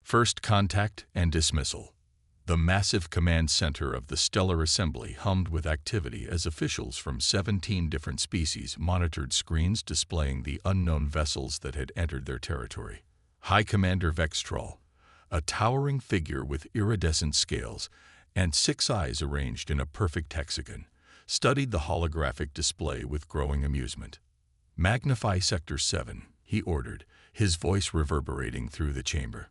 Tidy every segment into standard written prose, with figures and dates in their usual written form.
First contact and dismissal. The massive command center of the stellar assembly hummed with activity as officials from 17 different species monitored screens displaying the unknown vessels that had entered their territory. High Commander Vextrol, a towering figure with iridescent scales and 6 eyes arranged in a perfect hexagon, studied the holographic display with growing amusement. "Magnify Sector 7, he ordered, his voice reverberating through the chamber.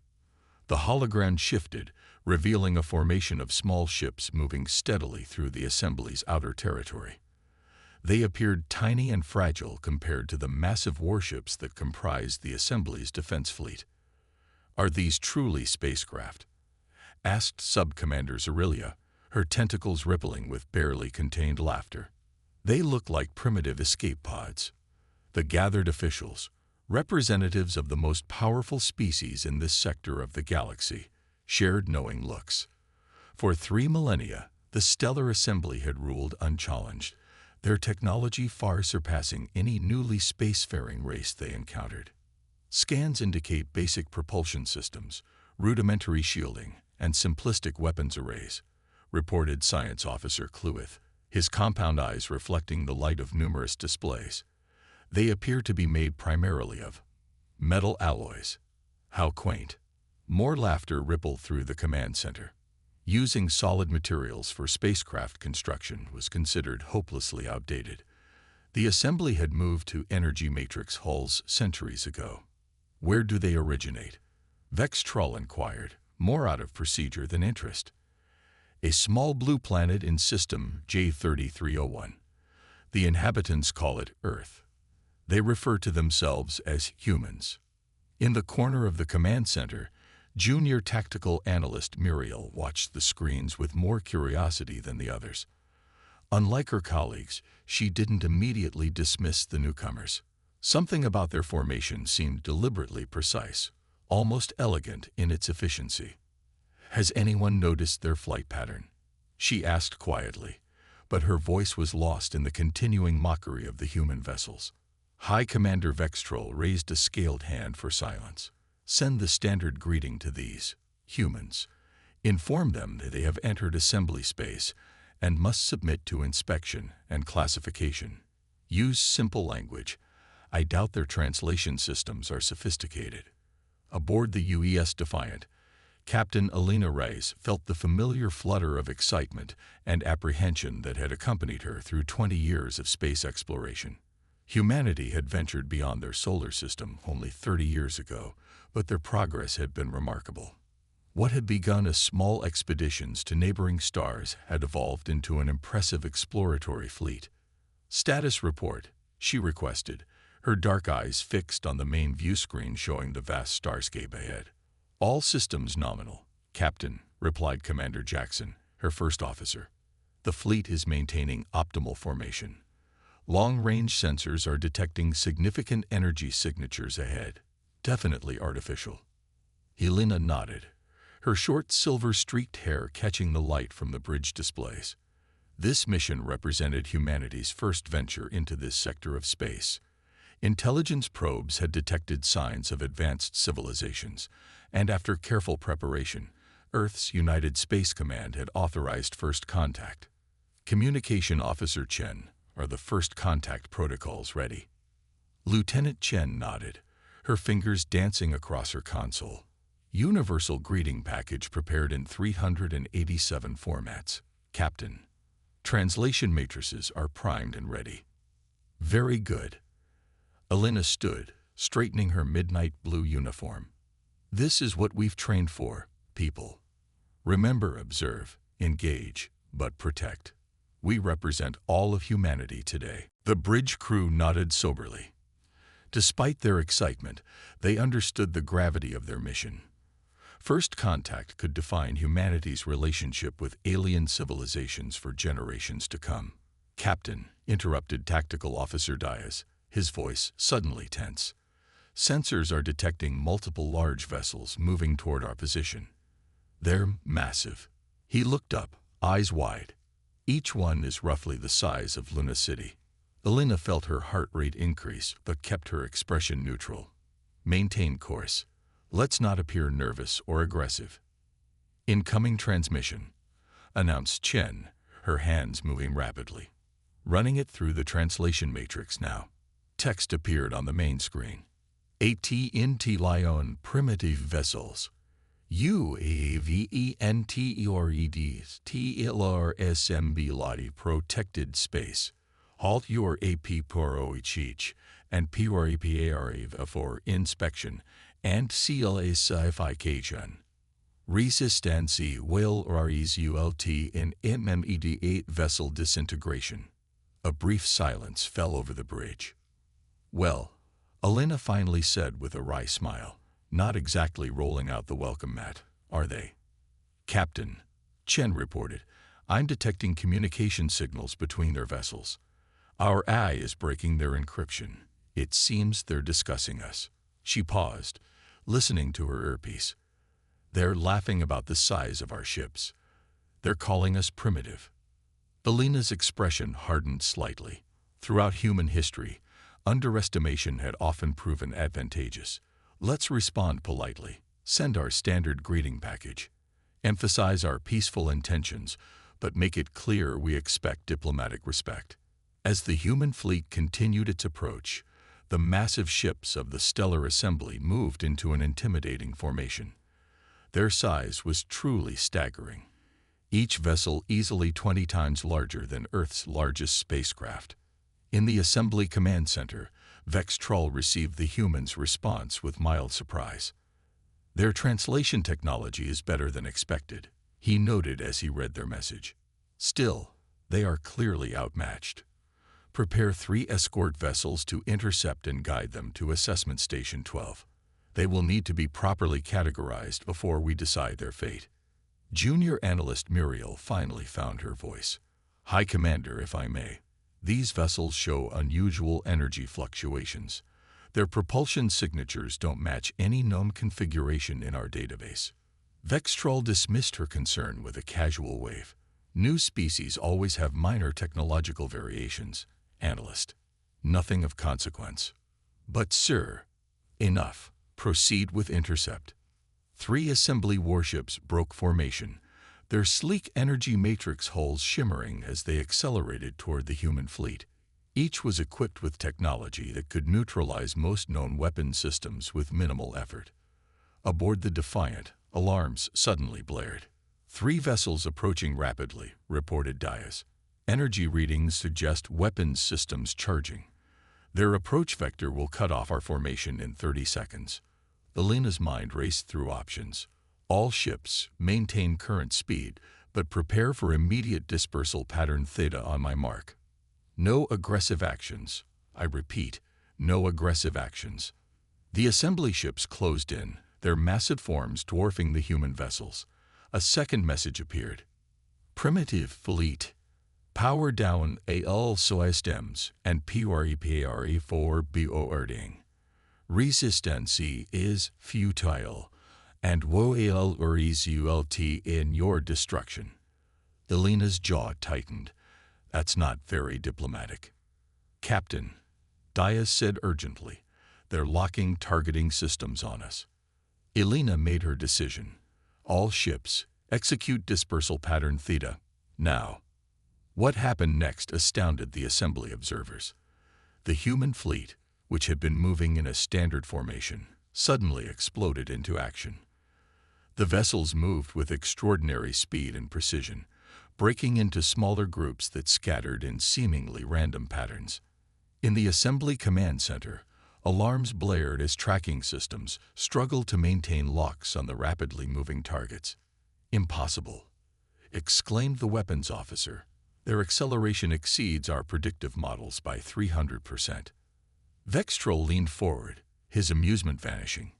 The hologram shifted, revealing a formation of small ships moving steadily through the assembly's outer territory. They appeared tiny and fragile compared to the massive warships that comprised the assembly's defense fleet. "Are these truly spacecraft?" asked Sub-Commander Zerilia, her tentacles rippling with barely contained laughter. "They look like primitive escape pods." The gathered officials, representatives of the most powerful species in this sector of the galaxy, shared knowing looks. For 3 millennia, the stellar assembly had ruled unchallenged, their technology far surpassing any newly spacefaring race they encountered. Scans indicate basic propulsion systems, rudimentary shielding, and simplistic weapons arrays, reported Science Officer Cluith, his compound eyes reflecting the light of numerous displays. They appear to be made primarily of metal alloys. How quaint. More laughter rippled through the command center. Using solid materials for spacecraft construction was considered hopelessly outdated. The assembly had moved to energy matrix hulls centuries ago. "Where do they originate?" Vextrol inquired, more out of procedure than interest. "A small blue planet in system J3301. The inhabitants call it Earth. They refer to themselves as humans." In the corner of the command center, Junior Tactical Analyst Muriel watched the screens with more curiosity than the others. Unlike her colleagues, she didn't immediately dismiss the newcomers. Something about their formation seemed deliberately precise, almost elegant in its efficiency. "Has anyone noticed their flight pattern?" she asked quietly, but her voice was lost in the continuing mockery of the human vessels. High Commander Vextrol raised a scaled hand for silence. "Send the standard greeting to these humans. Inform them that they have entered assembly space and must submit to inspection and classification. Use simple language. I doubt their translation systems are sophisticated." Aboard the UES Defiant, Captain Alina Reyes felt the familiar flutter of excitement and apprehension that had accompanied her through 20 years of space exploration. Humanity had ventured beyond their solar system only 30 years ago, but their progress had been remarkable. What had begun as small expeditions to neighboring stars had evolved into an impressive exploratory fleet. "Status report," she requested, her dark eyes fixed on the main view screen showing the vast starscape ahead. "All systems nominal, Captain," replied Commander Jackson, her first officer. "The fleet is maintaining optimal formation. Long-range sensors are detecting significant energy signatures ahead. Definitely artificial." Helena nodded, her short silver-streaked hair catching the light from the bridge displays. This mission represented humanity's first venture into this sector of space. Intelligence probes had detected signs of advanced civilizations, and after careful preparation, Earth's United Space Command had authorized first contact. "Communication Officer Chen, are the first contact protocols ready?" Lieutenant Chen nodded, her fingers dancing across her console. "Universal greeting package prepared in 387 formats, Captain. Translation matrices are primed and ready." "Very good." Alina stood, straightening her midnight blue uniform. "This is what we've trained for, people. Remember, observe, engage, but protect. We represent all of humanity today." The bridge crew nodded soberly. Despite their excitement, they understood the gravity of their mission. First contact could define humanity's relationship with alien civilizations for generations to come. "Captain," interrupted Tactical Officer Diaz, his voice suddenly tense. "Sensors are detecting multiple large vessels moving toward our position. They're massive." He looked up, eyes wide. Each one is roughly the size of Luna City. Alina felt her heart rate increase, but kept her expression neutral. "Maintain course. Let's not appear nervous or aggressive. Incoming transmission, announced Chen, her hands moving rapidly. Running it through the translation matrix now. Text appeared on the main screen. AT&T Lion primitive vessels. UAVENTEREDs TLRSMB Lottie protected space. Halt your AP and PREPARE for inspection and CLA Sci-Fi Cajun. Resistancy will result in MMED8 vessel disintegration. A brief silence fell over the bridge. Well, Elena finally said with a wry smile, not exactly rolling out the welcome mat, are they? Captain, Chen reported, I'm detecting communication signals between their vessels. Our AI is breaking their encryption. It seems they're discussing us. She paused, listening to her earpiece. They're laughing about the size of our ships. They're calling us primitive. Elena's expression hardened slightly. Throughout human history, underestimation had often proven advantageous. Let's respond politely. Send our standard greeting package. Emphasize our peaceful intentions, but make it clear we expect diplomatic respect. As the human fleet continued its approach, the massive ships of the Stellar Assembly moved into an intimidating formation. Their size was truly staggering. Each vessel easily 20 times larger than Earth's largest spacecraft. In the Assembly Command Center, Vextrol received the humans' response with mild surprise. Their translation technology is better than expected, he noted as he read their message. Still, they are clearly outmatched. Prepare 3 escort vessels to intercept and guide them to Assessment Station 12. They will need to be properly categorized before we decide their fate. Junior Analyst Muriel finally found her voice. High Commander, if I may. These vessels show unusual energy fluctuations. Their propulsion signatures don't match any known configuration in our database. Vextrol dismissed her concern with a casual wave. New species always have minor technological variations. Analyst. Nothing of consequence. But sir, enough. Proceed with intercept. 3 assembly warships broke formation, their sleek energy matrix hulls shimmering as they accelerated toward the human fleet. Each was equipped with technology that could neutralize most known weapon systems with minimal effort. Aboard the Defiant, alarms suddenly blared. 3 vessels approaching rapidly, reported Dias. Energy readings suggest weapons systems charging. Their approach vector will cut off our formation in 30 seconds. Elena's mind raced through options. All ships maintain current speed, but prepare for immediate dispersal pattern theta on my mark. No aggressive actions. I repeat, no aggressive actions. The assembly ships closed in, their massive forms dwarfing the human vessels. A second message appeared. Primitive fleet. Power down all systems and PREPARE for boarding. Resistance is futile, and will result in your destruction. Elena's jaw tightened. That's not very diplomatic. Captain, Dias said urgently, they're locking targeting systems on us. Elena made her decision. All ships, execute dispersal pattern theta, now. What happened next astounded the assembly observers. The human fleet, which had been moving in a standard formation, suddenly exploded into action. The vessels moved with extraordinary speed and precision, breaking into smaller groups that scattered in seemingly random patterns. In the Assembly Command Center, alarms blared as tracking systems struggled to maintain locks on the rapidly moving targets. Impossible, exclaimed the weapons officer. Their acceleration exceeds our predictive models by 300%. Vextrol leaned forward, his amusement vanishing.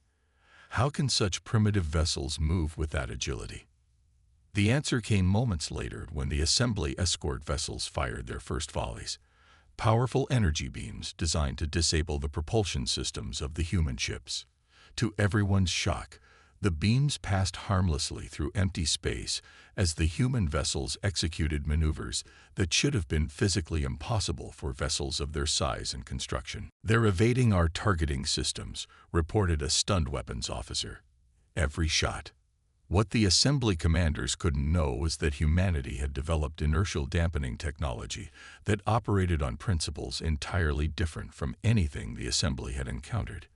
How can such primitive vessels move with that agility? The answer came moments later when the assembly escort vessels fired their first volleys. Powerful energy beams designed to disable the propulsion systems of the human ships. To everyone's shock, The beams passed harmlessly through empty space as the human vessels executed maneuvers that should have been physically impossible for vessels of their size and construction. "They're evading our targeting systems," reported a stunned weapons officer. "Every shot." What the assembly commanders couldn't know was that humanity had developed inertial dampening technology that operated on principles entirely different from anything the assembly had encountered.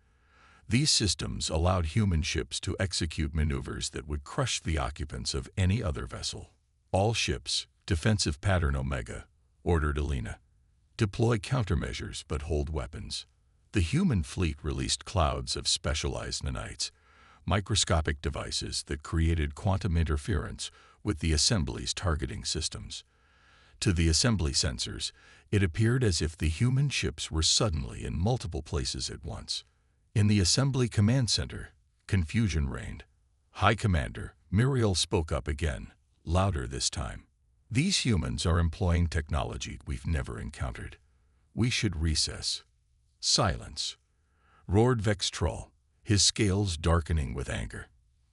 These systems allowed human ships to execute maneuvers that would crush the occupants of any other vessel. "All ships, defensive pattern Omega," ordered Alina. "Deploy countermeasures but hold weapons." The human fleet released clouds of specialized nanites, microscopic devices that created quantum interference with the assembly's targeting systems. To the assembly sensors, it appeared as if the human ships were suddenly in multiple places at once. In the assembly command center, confusion reigned. "High Commander," Muriel spoke up again, louder this time. "These humans are employing technology we've never encountered. We should recess." "Silence," roared Vextrol, his scales darkening with anger.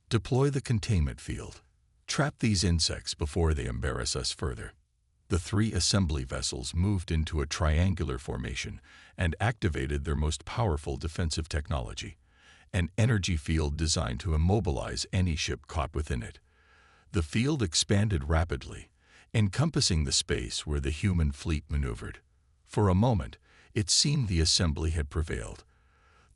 "Deploy the containment field. Trap these insects before they embarrass us further." The three assembly vessels moved into a triangular formation and activated their most powerful defensive technology, an energy field designed to immobilize any ship caught within it. The field expanded rapidly, encompassing the space where the human fleet maneuvered. For a moment, it seemed the assembly had prevailed.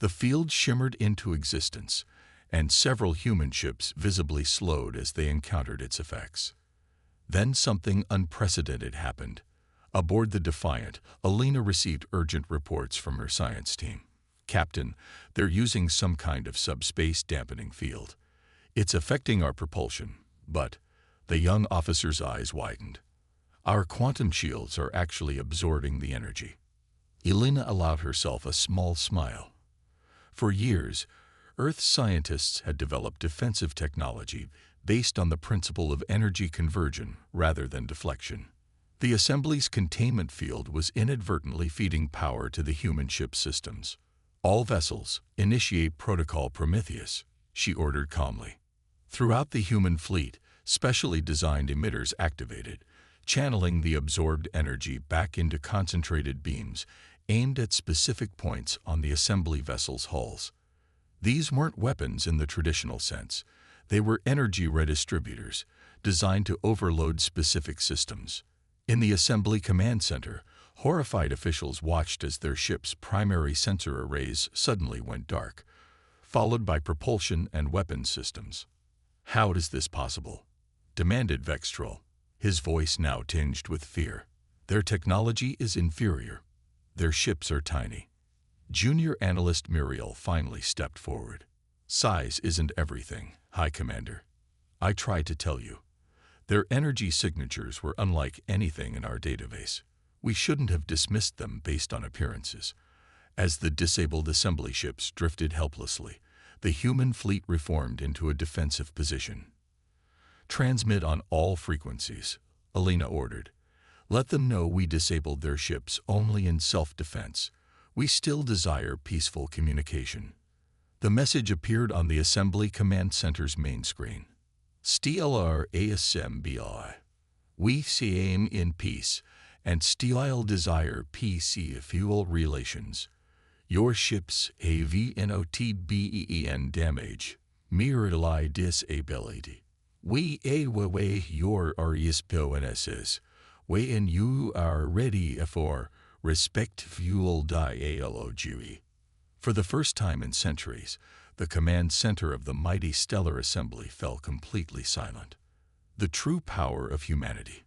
The field shimmered into existence, and several human ships visibly slowed as they encountered its effects. Then something unprecedented happened. Aboard the Defiant, Alina received urgent reports from her science team. "Captain, they're using some kind of subspace dampening field. It's affecting our propulsion, but..." The young officer's eyes widened. "Our quantum shields are actually absorbing the energy." Alina allowed herself a small smile. For years, Earth's scientists had developed defensive technology based on the principle of energy conversion rather than deflection. The assembly's containment field was inadvertently feeding power to the human ship systems. "All vessels, initiate Protocol Prometheus," she ordered calmly. Throughout the human fleet, specially designed emitters activated, channeling the absorbed energy back into concentrated beams aimed at specific points on the assembly vessel's hulls. These weren't weapons in the traditional sense. They were energy redistributors, designed to overload specific systems. In the assembly command center, horrified officials watched as their ship's primary sensor arrays suddenly went dark, followed by propulsion and weapons systems. "How is this possible?" demanded Vextrol, his voice now tinged with fear. "Their technology is inferior. Their ships are tiny." Junior Analyst Muriel finally stepped forward. "Size isn't everything, High Commander. I tried to tell you. Their energy signatures were unlike anything in our database. We shouldn't have dismissed them based on appearances." As the disabled assembly ships drifted helplessly, the human fleet reformed into a defensive position. "Transmit on all frequencies," Alina ordered. "Let them know we disabled their ships only in self-defense. We still desire peaceful communication." The message appeared on the Assembly Command Center's main screen. "Still ASMBI. We aim in peace, and still desire peace fuel relations. Your ships have not been damaged, merely disability. We await your responses when you are ready for respectful dialogue." For the first time in centuries, the command center of the mighty stellar assembly fell completely silent. The true power of humanity.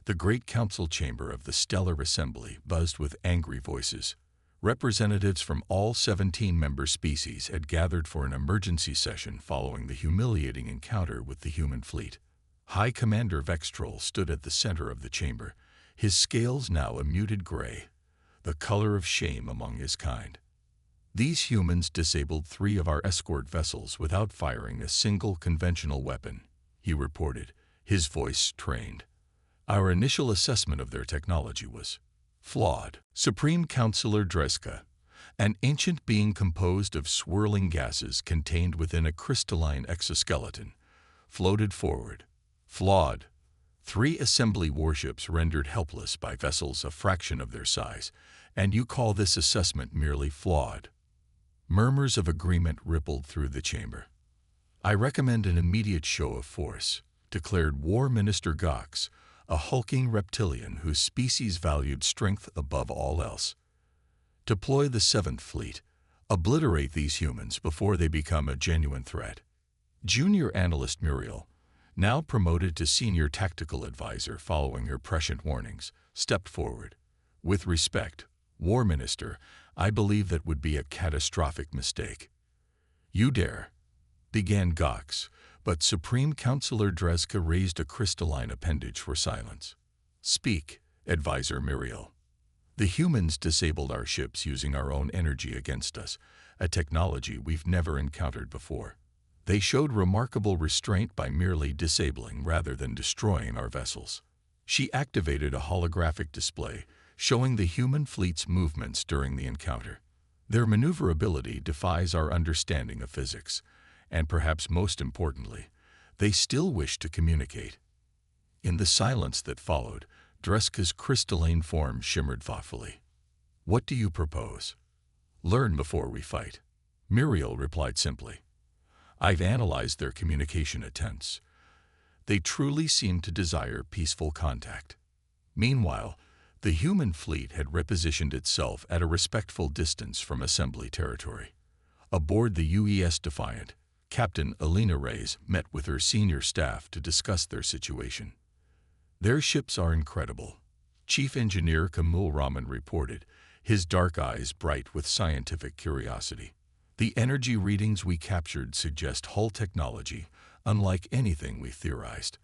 The great council chamber of the stellar assembly buzzed with angry voices. Representatives from all 17 member species had gathered for an emergency session following the humiliating encounter with the human fleet. High Commander Vextrol stood at the center of the chamber, his scales now a muted gray, the color of shame among his kind. "These humans disabled 3 of our escort vessels without firing a single conventional weapon," he reported, his voice strained. "Our initial assessment of their technology was flawed." Supreme Counselor Dreska, An ancient being composed of swirling gases contained within a crystalline exoskeleton, floated forward, flawed. 3 assembly warships rendered helpless by vessels a fraction of their size, and you call this assessment merely flawed. Murmurs of agreement rippled through the chamber. I recommend an immediate show of force, declared War Minister Gox, a hulking reptilian whose species valued strength above all else. Deploy the 7th Fleet. Obliterate these humans before they become a genuine threat. Junior Analyst Muriel, now promoted to Senior Tactical Advisor following her prescient warnings, stepped forward. With respect, War Minister, I believe that would be a catastrophic mistake. You dare, began Gox, but Supreme Counselor Dreska raised a crystalline appendage for silence. Speak, Advisor Muriel. The humans disabled our ships using our own energy against us, a technology we've never encountered before. They showed remarkable restraint by merely disabling rather than destroying our vessels. She activated a holographic display, showing the human fleet's movements during the encounter. Their maneuverability defies our understanding of physics, and perhaps most importantly, they still wish to communicate. In the silence that followed, Dreska's crystalline form shimmered thoughtfully. What do you propose? Learn before we fight. Muriel replied simply. I've analyzed their communication attempts. They truly seem to desire peaceful contact. Meanwhile, the human fleet had repositioned itself at a respectful distance from assembly territory. Aboard the UES Defiant, Captain Alina Reyes met with her senior staff to discuss their situation. Their ships are incredible, Chief Engineer Kamul Rahman reported, his dark eyes bright with scientific curiosity. The energy readings we captured suggest hull technology, unlike anything we theorized.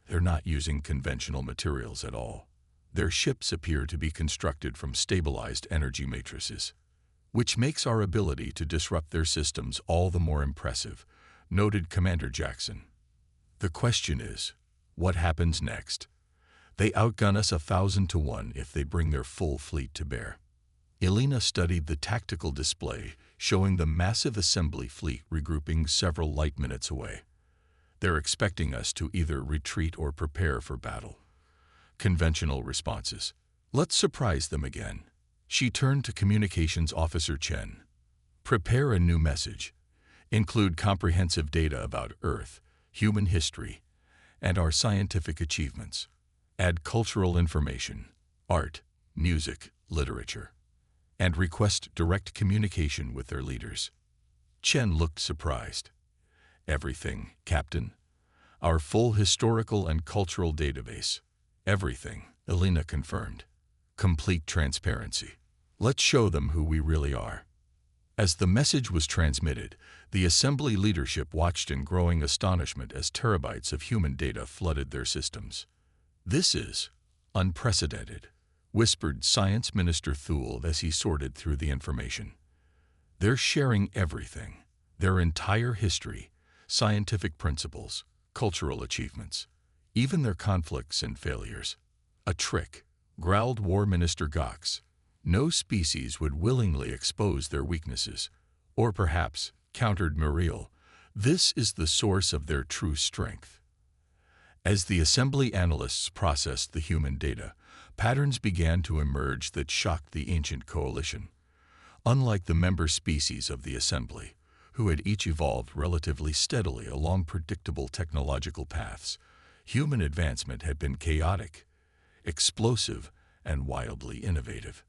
They're not using conventional materials at all. Their ships appear to be constructed from stabilized energy matrices, which makes our ability to disrupt their systems all the more impressive, noted Commander Jackson. The question is, what happens next? They outgun us 1,000 to 1 if they bring their full fleet to bear. Elena studied the tactical display, showing the massive assembly fleet regrouping several light minutes away. They're expecting us to either retreat or prepare for battle. Conventional responses. Let's surprise them again. She turned to Communications Officer Chen. Prepare a new message. Include comprehensive data about Earth, human history, and our scientific achievements. Add cultural information, art, music, literature, and request direct communication with their leaders. Chen looked surprised. Everything, Captain. Our full historical and cultural database. Everything, Elena confirmed. Complete transparency. Let's show them who we really are. As the message was transmitted, the assembly leadership watched in growing astonishment as terabytes of human data flooded their systems. This is unprecedented, whispered Science Minister Thule as he sorted through the information. They're sharing everything, their entire history, scientific principles, cultural achievements, even their conflicts and failures. A trick, growled War Minister Gox. No species would willingly expose their weaknesses. Or perhaps, countered Muriel, this is the source of their true strength. As the assembly analysts processed the human data, patterns began to emerge that shocked the ancient coalition. Unlike the member species of the assembly, who had each evolved relatively steadily along predictable technological paths, human advancement had been chaotic, explosive, and wildly innovative.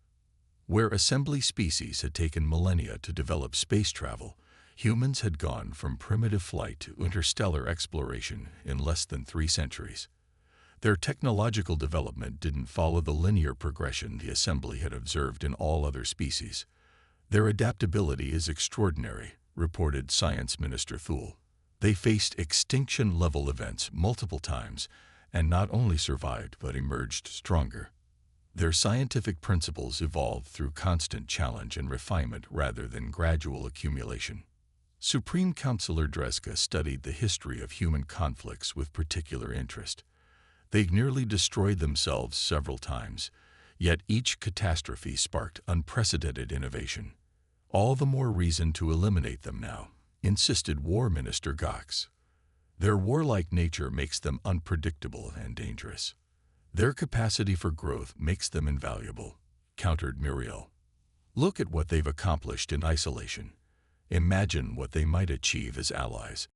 Where assembly species had taken millennia to develop space travel, humans had gone from primitive flight to interstellar exploration in less than 3 centuries. Their technological development didn't follow the linear progression the assembly had observed in all other species. Their adaptability is extraordinary, reported Science Minister Thule. They faced extinction-level events multiple times and not only survived but emerged stronger. Their scientific principles evolved through constant challenge and refinement rather than gradual accumulation. Supreme Counselor Dreska studied the history of human conflicts with particular interest. They nearly destroyed themselves several times, yet each catastrophe sparked unprecedented innovation. All the more reason to eliminate them now, insisted War Minister Gox. Their warlike nature makes them unpredictable and dangerous. Their capacity for growth makes them invaluable, countered Muriel. Look at what they've accomplished in isolation. Imagine what they might achieve as allies.